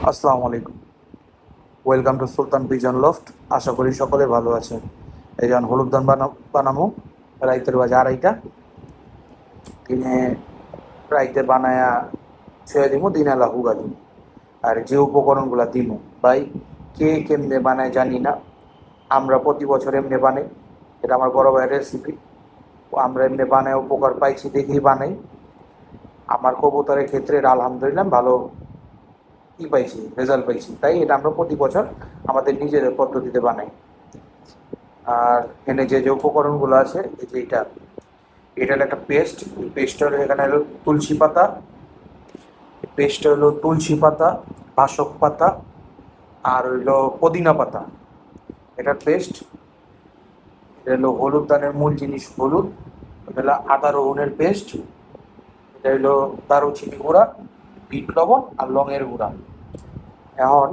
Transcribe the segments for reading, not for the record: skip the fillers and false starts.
আসসালামু আলাইকুম। Welcome to Sultan pigeon loft. আশা করি সকলে ভালো আছেন। এই যেমন হলুদ ধান বানামো রাইতের বাজে আড়াইটা দিনে রাইতে বানায়া ছুঁয়ে দিব, দিন এলা হুগা দিব। আর যে উপকরণগুলো দিব ভাই, কে কেমনে বানায় জানি না। আমরা প্রতি বছর এমনি বানাই, এটা আমার বড় ভাইয়ের রেসিপি। আমরা এমনি বানায় উপকার পাইছি দেখেই বানাই। আমার কবুতরের ক্ষেত্রে এটা আলহামদুলিল্লাহ ভালো পাইছি, রেজাল্ট পাইছি, তাই এটা আমরা প্রতি বছর আমাদের নিজেদের পদ্ধতিতে বানাই। আর এখানে যে যে উপকরণগুলো আছে, এই যে এটা এটা হলো একটা পেস্ট। পেস্ট হলো, এখানে হলো তুলসী পাতা, পেস্ট হলো তুলসী পাতা, বাসক পাতা, আর হইলো পুদিনা পাতা। এটার পেস্ট। এটা হলো হলুদ দানের মূল জিনিস হলুদ। এটা হলো আদা রসুনের পেস্ট। এটা হলো দারুচিনি গুঁড়া, বিট লবণ আর লংয়ের গুঁড়া। এখন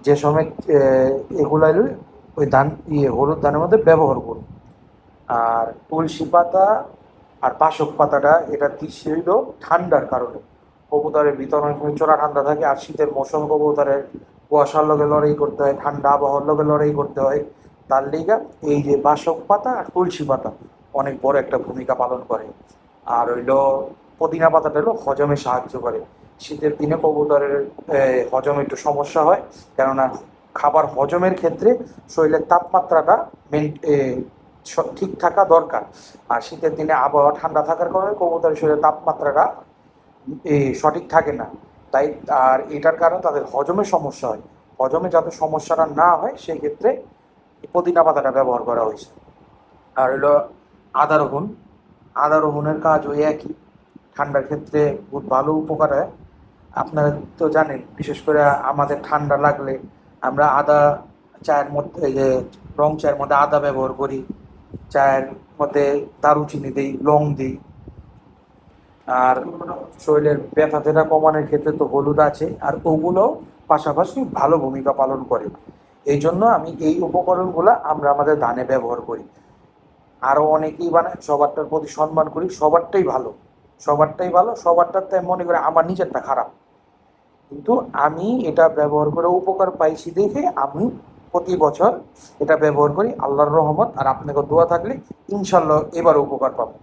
যে সময় এগুলা হলো ওই ধান হলুদ ধানের মধ্যে ব্যবহার করুন। আর তুলসী পাতা আর বাসক পাতাটা এটা দিচ্ছি হইল ঠান্ডার কারণে। কবুতরের ভিতরে অনেক সময় চোরা ঠান্ডা থাকে, আর শীতের মৌসুম কবুতরের কুয়াশার লগে লড়াই করতে হয়, ঠান্ডা আবহাওয়ার লগে লড়াই করতে হয়। তার লিগা এই যে বাসক পাতা আর তুলসী পাতা অনেক বড় একটা ভূমিকা পালন করে। আর হইল পুদিনা পাতাটা হলো হজমে সাহায্য করে। শীতের দিনে কবুতরের হজমে একটু সমস্যা হয়, কেননা খাবার হজমের ক্ষেত্রে শরীরের তাপমাত্রাটা ঠিক থাকা দরকার। আর শীতের দিনে আবহাওয়া ঠান্ডা থাকার কারণে কবুতরের শরীরের তাপমাত্রাটা সঠিক থাকে না। তাই আর এটার কারণে তাদের হজমের সমস্যা হয়। হজমে যাতে সমস্যাটা না হয় সেই ক্ষেত্রে পুদিনা পাতাটা ব্যবহার করা হয়েছে। আর হলো আদা রসুন। আদা রসুনের কাজ ওই একই, ঠান্ডার ক্ষেত্রে খুব ভালো উপকার হয়। আপনারা তো জানেন, বিশেষ করে আমাদের ঠান্ডা লাগলে আমরা আদা চায়ের মধ্যে, এই যে রং চায়ের মধ্যে আদা ব্যবহার করি, চায়ের মধ্যে দারুচিনি দিই, লং দিই। আর শরীরের ব্যথা ট্যাথা কমানোর ক্ষেত্রে তো হলুদ আছে, আর ওগুলো পাশাপাশি ভালো ভূমিকা পালন করে। এই জন্য আমি এই উপকরণগুলো আমরা আমাদের ধানে ব্যবহার করি। আরও অনেকেই বানায়, সবারটার প্রতি সম্মান করি, সবারটাই ভালো, সবারটাই ভালো, সবারটার তাই মনে করে আমার নিজেরটা খারাপ। কিন্তু আমি এটা ব্যবহার করে উপকার পাইছি দেখে আমি প্রতি বছর এটা ব্যবহার করি। আল্লাহর রহমত আর আপনাকে দোয়া থাকলে ইনশাল্লাহ এবার উপকার পাবো।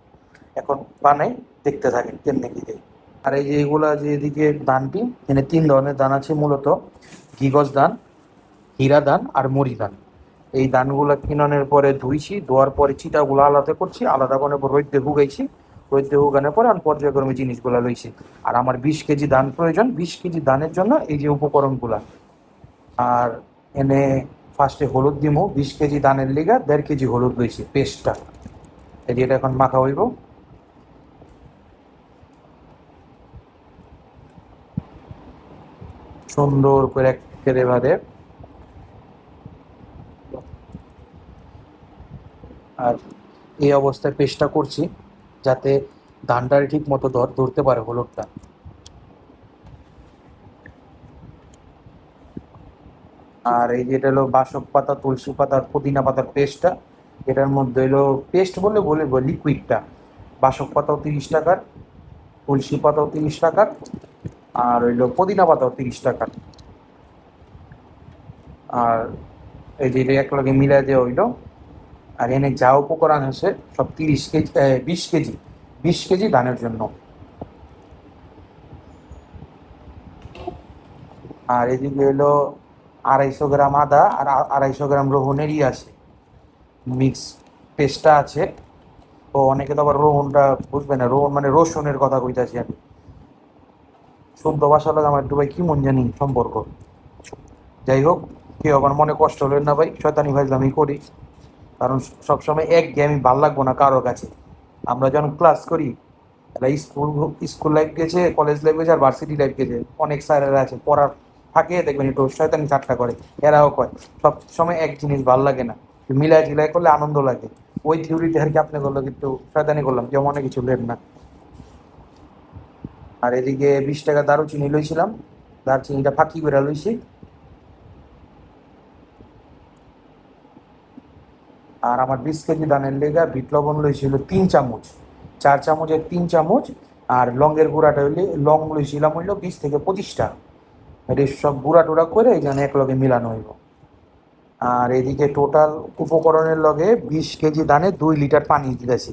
এখন বানাই, দেখতে থাকেন কেমনে কি দেয়। আর এই যে এগুলা যে এদিকে ধানটি, এখানে 3 ধরনের ধান আছে মূলত: ঘিগজ ধান, হীরা ধান আর মরি ধান। এই ধানগুলো কিনানোর পরে ধুইছি, ধোয়ার পরে চিটাগুলো আলাদা করছি, আলাদা করার পর রোদ্দে শুকাইছি, রোদ্দে শুকানোর পরে আমি পর্যায়ক্রমে জিনিসগুলো লইছি। আর আমার 20 কেজি ধান প্রয়োজন, 20 কেজি ধানের জন্য এই যে উপকরণগুলা। আর এনে ফার্স্টে হলুদ দিমু, 20 কেজি ধানের লিগা 1.5 কেজি হলুদ লইছি পেস্টটা। এই যে এটা এখন মাখা হইব সুন্দর করে একেবারে ভাবে। আর এই অবস্থায় পেস্টটা করছি যাতে ধানটারে ঠিক মতো ধরতে পারে হলুদটা। আর এই যেটা হলো বাসক পাতা, তুলসী পাতা আর পুদিনা পাতার পেস্টটা। এটার মধ্যে হলো পেস্ট বলে বলে লিকুইডটা। বাসক পাতাও 30 টাকার, তুলসী পাতাও 30 টাকার, আর হইলো পুদিনা পাতাও 30 টাকার। আর এই যে এটা একলগে মিলাই দেওয়া হইলো। আর এনে যা উপকরণ আছে সব 30 কেজি, 20 কেজি, 20 কেজি ধানের জন্য। আর এদিকে হলো 250 গ্রাম আদা আর 250 গ্রাম রসুনেরই আছে মিক্স পেস্টটা আছে। ও অনেকে তো আবার রোহনটা বুঝবে না, রোহন মানে রসুনের কথা কইতাছি আমি। শুদ্ধ ভাষা লাগে আমার একটু ভাই কি মন জানি সম্পর্ক। যাই হোক, কেউ আবার মনে কষ্ট হলেন না ভাই, শয়তানি ফাজলামি করি। কারণ সবসময় এক গে আমি ভাল লাগবো না কারো কাছে। আমরা যখন ক্লাস করি, এরা স্কুল স্কুল লাইফ গেছে, কলেজ লাইফ গেছে আর ভার্সিটি লাইফ গেছে, অনেক স্যারেরা আছে পড়ার ফাঁকে দেখবেন একটু শয়তানি ঠাট্টা করে। এরাও কয় সব সময় এক জিনিস ভাল লাগে না, মিলাই টিলাই করলে আনন্দ লাগে। ওই থিওরিতে আর কি আপনি করলো কিন্তু শয়তানি করলাম, কেউ মনে কিছু লেন না। আর এদিকে 20 টাকা দারুচিনি লইছিলাম, দারচিনিটা ফাঁকি করে লইছি। আর আমার 20 কেজি ধানের লেগা বিট লবণ লইছিল 3 চামচ, 4 চামচের 3 চামচ। আর লংয়ের গুঁড়াটা হইলে লং লইছিলাম হইলো 20 থেকে 25টা। এটি সব গুঁড়া টুড়া করে এই জন্য এক লগে মিলানো হইব। আর এদিকে টোটাল উপকরণের লগে 20 কেজি ধানে 2 লিটার পানি দিতেছি।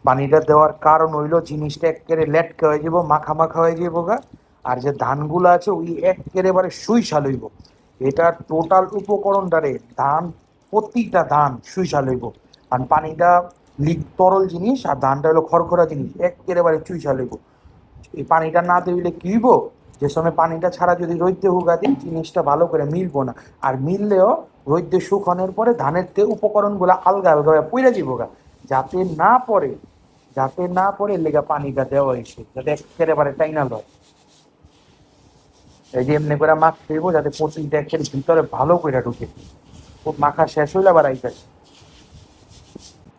পানিটা দেওয়ার কারণ হইলো জিনিসটা একেবারে লেটকে হয়ে যাব, মাখা মাখা হয়ে যাব গা। আর যে ধানগুলো আছে ওই একেবারে সুইশাল হইব। এটা টোটাল উপকরণটারে ধান, প্রতিটা ধান সুইশাল হইব। কারণ পানিটা তরল জিনিস আর ধানটা হলো খড়খড়া জিনিস, একেবারে চুইশাল হইব। এই পানিটা না দিলে কি হইব, যে সময় পানিটা ছাড়া যদি রোদ্দে হুগা দিই জিনিসটা ভালো করে মিলবো না। আর মিললেও রোদ্দে শুকানোর পরে ধানের উপকরণগুলো আলগা আলগা পইরা যাব গা। যাতে না পড়ে, যাতে না পড়ে লেগা পানিটা দেওয়া হয়েছে, যাতে একেবারে টাইনা লয়। এই যে এমনি করে মাখতে হইব যাতে প্রতিটা একের ভিতরে ভালো করে ঢুকে। খুব মাখা শেষ হইলে আবার আইতাছে।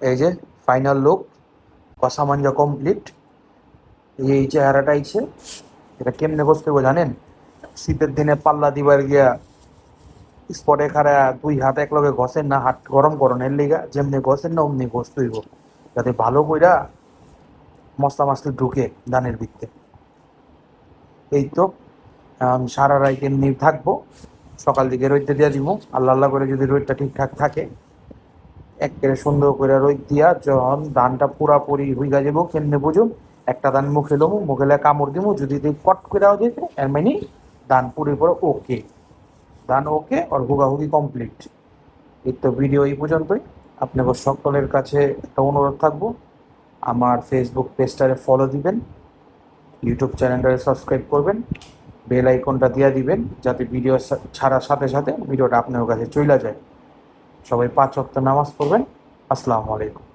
এই যে ফাইনাল লুক, কষা মাঞ্জা কমপ্লিট। এই চেহারাটা আইছে। এটা কেমনে বসতে হবে জানেন? শীতের দিনে পাল্লা দিবার গিয়া স্পটে খাড়া 2 হাত একলগে ঘষেন না, হাত গরম করন, এর লিগা যেমনি ঘষেন না অমনি ঘষতে হইব, যাতে ভালো কইরা মশলা মাছলি ঢুকে ধানের ভিতরে। এই তো সারা রাত এমনি থাকবো, সকাল দিকে রোদটা দিয়া দিব। আল্লাহ আল্লাহ করে যদি রোদটা ঠিকঠাক থাকে, একেবারে সুন্দর করে রোদ দিয়া যখন ধানটা পুরাপুরি হইয়া যাব, কেমনে বুঝুম? একটা ধান মুখে লমু, মুখে লে কামড় দিব, যদি কট করে যেতে এর মানে ধান পুরি পরে ওকে, ধান ওকে আর হুগাহুগি কমপ্লিট। এই তো ভিডিও এই পর্যন্তই। আপনাদের সকলের কাছে একটা অনুরোধ থাকবো, আমার ফেসবুক পেজটারে ফলো দিবেন, ইউটিউব চ্যানেলটারে সাবস্ক্রাইব করবেন, বেল আইকনটা দিয়ে দিবেন, যাতে ভিডিও ছাড়ার সাথে সাথে ভিডিওটা আপনার কাছে চলে যায়। সবাই 5 ওয়াক্ত নামাজ পড়বেন। আসসালামু আলাইকুম।